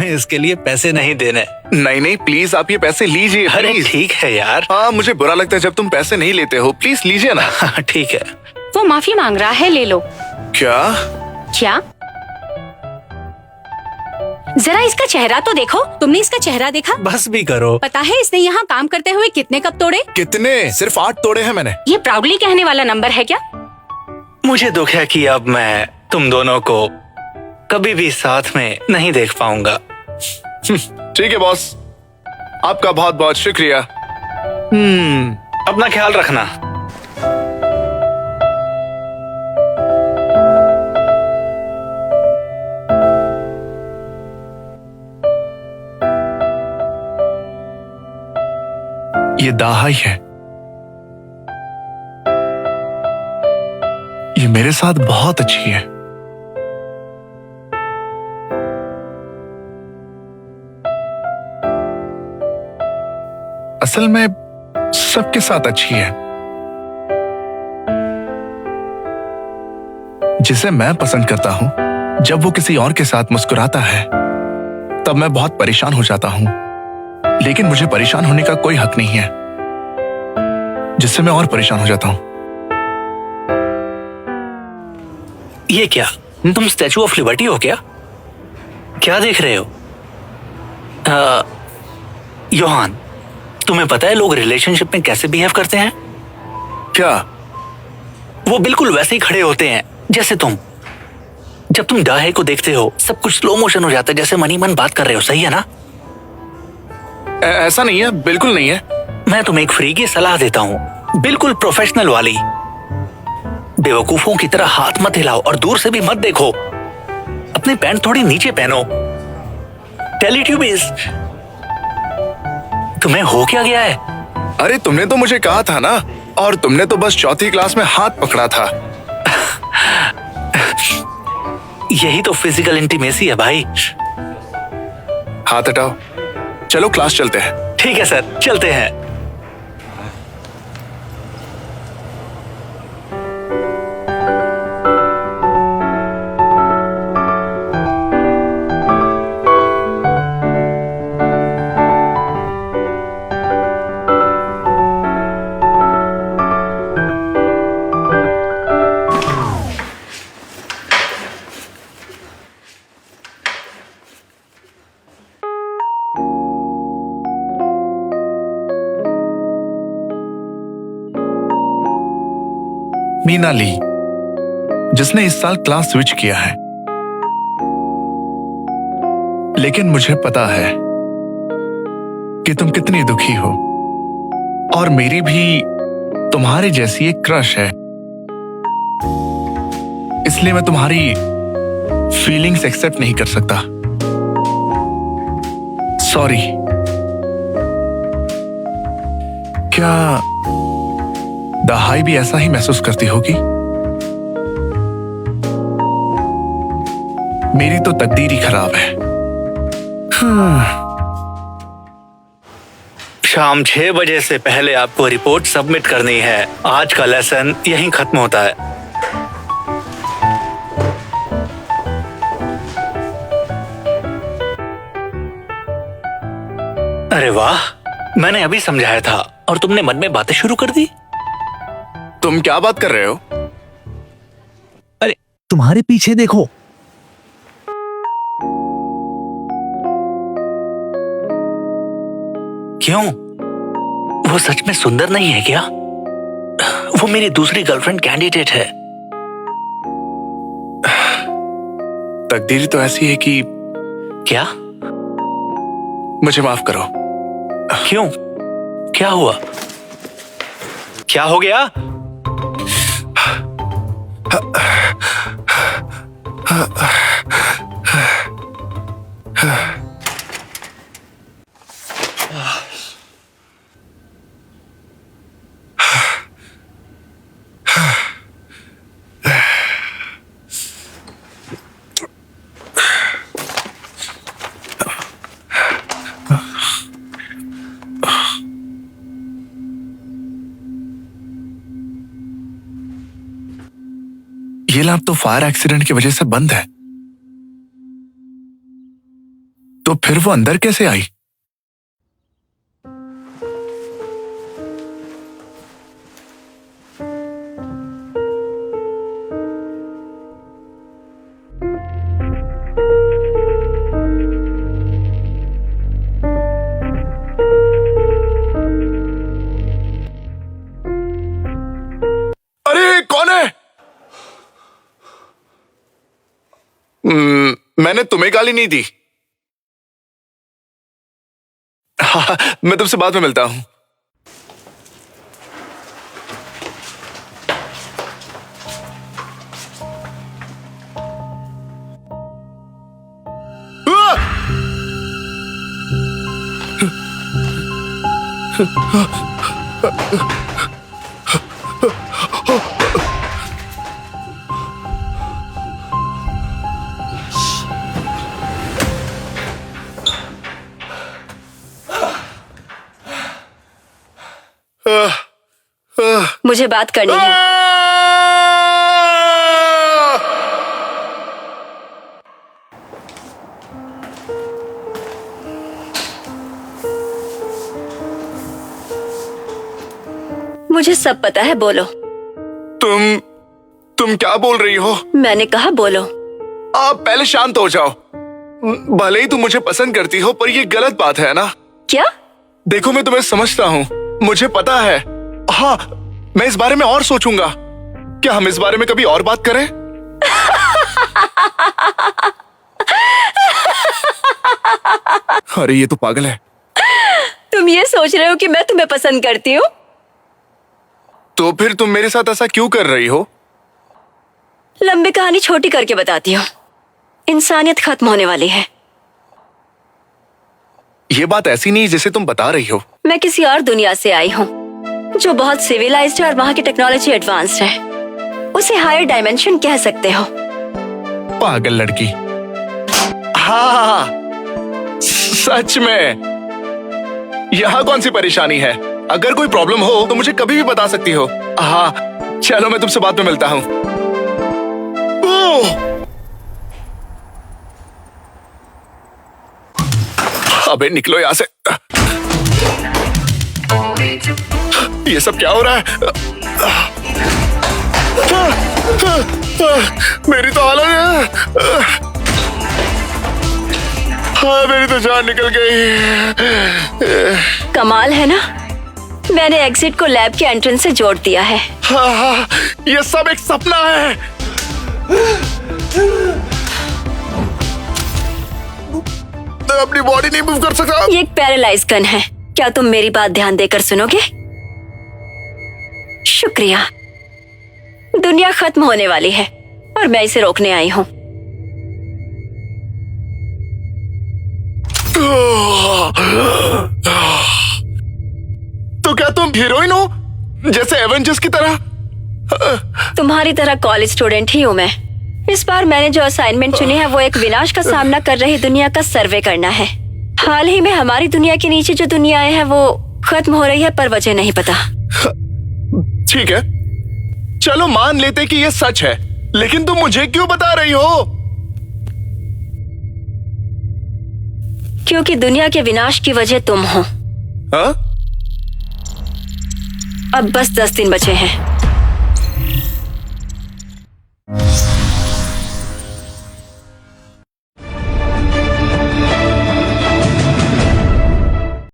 तुम्हें इसके लिए पैसे नहीं देने। नहीं नहीं प्लीज आप ये पैसे लीजिए। अरे ठीक है यार। हाँ मुझे बुरा लगता है जब तुम पैसे नहीं लेते हो, प्लीज लीजिए ना। ठीक है। वो माफी मांग रहा है, ले लो। क्या? क्या? जरा इसका चेहरा तो देखो। तुमने इसका चेहरा देखा? बस भी करो। पता है इसने यहाँ काम करते हुए कितने कप तोड़े? कितने? सिर्फ 8 तोड़े हैं मैंने। ये प्राउडली कहने वाला नंबर है क्या? मुझे दुख है कि अब मैं तुम दोनों को कभी भी साथ में नहीं देख पाऊंगा। ठीक है बॉस, आपका बहुत बहुत शुक्रिया। अपना ख्याल रखना। ये दाहा ही है। ये मेरे साथ बहुत अच्छी है। असल में सबके साथ अच्छी है। जिसे मैं पसंद करता हूं, जब वो किसी और के साथ मुस्कुराता है तब मैं बहुत परेशान हो जाता हूं। लेकिन मुझे परेशान होने का कोई हक नहीं है, जिससे मैं और परेशान हो जाता हूं। ये क्या? तुम स्टैचू ऑफ लिबर्टी हो क्या? क्या देख रहे हो? योहान, तुम्हें पता है लोग रिलेशनशिप में कैसे बिहेव करते हैं? क्या? वो बिल्कुल वैसे ही खड़े होते हैं जैसे तुम। जब तुम दाहे को देखते हो सब कुछ स्लो मोशन हो जाता है, जैसे मनी मन बात कर रहे हो। सही है ना? ऐसा नहीं है, बिल्कुल नहीं है। मैं तुम्हें एक फ्री की सलाह देता हूँ, बिल्कुल प्रोफेशनल वाली। बेवकूफों की तरह हाथ मत हिलाओ और दूर से भी मत देखो। अपनी पैंट थोड़ी नीचे पहनो। टेलीट्यूबीज, तुम्हें हो क्या गया है? अरे तुमने तो मुझे कहा था ना, और तुमने तो बस चौथी क्लास में हाथ पकड़ा था। यही तो फिजिकल इंटीमेसी है भाई। हाथ हटाओ, चलो क्लास चलते हैं। ठीक है सर, चलते हैं। मीना ली, जिसने इस साल क्लास स्विच किया है। लेकिन मुझे पता है कि तुम कितनी दुखी हो, और मेरी भी तुम्हारे जैसी एक क्रश है। इसलिए मैं तुम्हारी फीलिंग्स एक्सेप्ट नहीं कर सकता। सॉरी। क्या दहाई भी ऐसा ही महसूस करती होगी? मेरी तो तकदीर ही खराब है। शाम 6 बजे से पहले आपको रिपोर्ट सबमिट करनी है। आज का लेसन यहीं खत्म होता है। अरे वाह, मैंने अभी समझाया था और तुमने मन में बातें शुरू कर दी। तुम क्या बात कर रहे हो? अरे तुम्हारे पीछे देखो। क्यों? वो सच में सुंदर नहीं है क्या? वो मेरी दूसरी गर्लफ्रेंड कैंडिडेट है। तकदीर तो ऐसी है कि क्या? मुझे माफ करो। क्यों? क्या हुआ? क्या हो गया? ये लैब तो फायर एक्सीडेंट की वजह से बंद है। तो फिर वो अंदर कैसे आई? अरे कौन है? मैंने तुम्हें गाली नहीं दी। हाँ, मैं तुमसे बाद में मिलता हूं। मुझे बात करनी है। मुझे सब पता है, बोलो। तुम क्या बोल रही हो? मैंने कहा बोलो। आप पहले शांत हो जाओ। भले ही तुम मुझे पसंद करती हो, पर ये गलत बात है ना? क्या? देखो, मैं तुम्हें समझता हूँ, मुझे पता है। हाँ, मैं इस बारे में और सोचूंगा। क्या हम इस बारे में कभी और बात करें? अरे ये तो पागल है। तुम ये सोच रहे हो कि मैं तुम्हें पसंद करती हूँ? तो फिर तुम मेरे साथ ऐसा क्यों कर रही हो? लंबी कहानी छोटी करके बताती हूँ। इंसानियत खत्म होने वाली है। ये बात ऐसी नहीं जैसे तुम बता रही हो। मैं किसी और दुनिया से आई हूँ जो बहुत सिविलाइज्ड है और वहाँ की टेक्नोलॉजी एडवांस्ड है। उसे हायर डायमेंशन कह सकते हो। पागल लड़की। हाँ, सच में। यहाँ कौन सी परेशानी है? अगर कोई प्रॉब्लम हो तो मुझे कभी भी बता सकती हो। हाँ, चलो मैं तुमसे बाद में मिलता हूँ। अबे निकलो यहाँ से। ये सब क्या हो रहा है? मेरी तो हालत है। हाँ, मेरी तो जान निकल गई। कमाल है ना, मैंने एग्जिट को लैब के एंट्रेंस से जोड़ दिया है। हाँ, ये सब एक सपना है। मैं अपनी बॉडी नहीं मूव कर सकता। ये एक पैरालाइज गन है। क्या तुम मेरी बात ध्यान देकर सुनोगे? शुक्रिया। दुनिया खत्म होने वाली है और मैं इसे रोकने आई हूँ। तो क्या तुम हीरोइन हो, जैसे एवेंजर्स की तरह? तुम्हारी तरह कॉलेज स्टूडेंट ही हूँ मैं। इस बार मैंने जो असाइनमेंट चुनी है वो एक विनाश का सामना कर रही दुनिया का सर्वे करना है। हाल ही में हमारी दुनिया के नीचे जो दुनियाएं हैं वो खत्म हो रही है, पर वजह नहीं पता। ठीक है, चलो मान लेते कि ये सच है, लेकिन तुम मुझे क्यों बता रही हो? क्योंकि दुनिया के विनाश की वजह तुम हो। हाँ? अब बस 10 दिन बचे हैं।